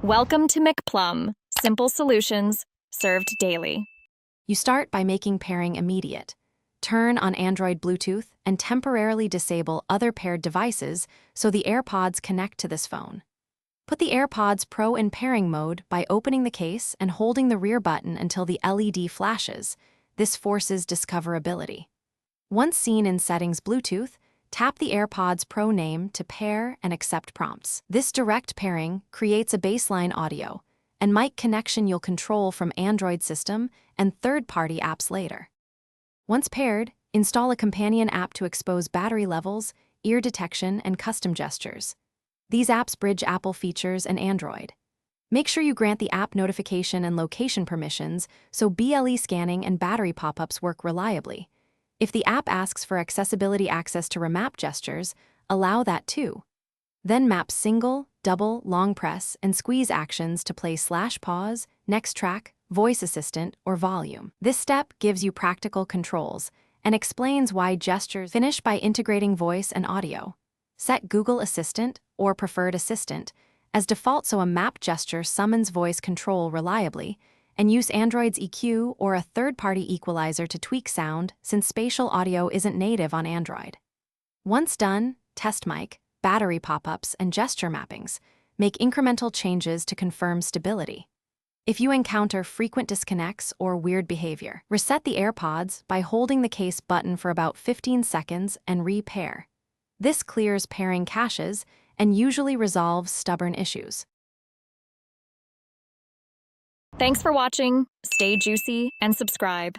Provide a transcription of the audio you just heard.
Welcome to McPlum, simple solutions served daily. You start by making pairing immediate. Turn on Android Bluetooth and temporarily disable other paired devices so the AirPods connect to this phone. Put the AirPods Pro in pairing mode by opening the case and holding the rear button until the LED flashes. This forces discoverability. Once seen in Settings Bluetooth, tap the AirPods Pro name to pair and accept prompts. This direct pairing creates a baseline audio and mic connection you'll control from Android system and third-party apps later. Once paired, install a companion app to expose battery levels, ear detection, and custom gestures. These apps bridge Apple features and Android. Make sure you grant the app notification and location permissions so BLE scanning and battery pop-ups work reliably. If the app asks for accessibility access to remap gestures, allow that too. Then map single, double, long press, and squeeze actions to play /pause, next track, voice assistant, or volume. This step gives you practical controls and explains why gestures finish by integrating voice and audio. Set Google Assistant or Preferred Assistant as default so a map gesture summons voice control reliably, and use Android's EQ or a third-party equalizer to tweak sound since spatial audio isn't native on Android. Once done, test mic, battery pop-ups, and gesture mappings. Make incremental changes to confirm stability. If you encounter frequent disconnects or weird behavior, reset the AirPods by holding the case button for about 15 seconds and re-pair. This clears pairing caches and usually resolves stubborn issues. Thanks for watching. Stay juicy and subscribe.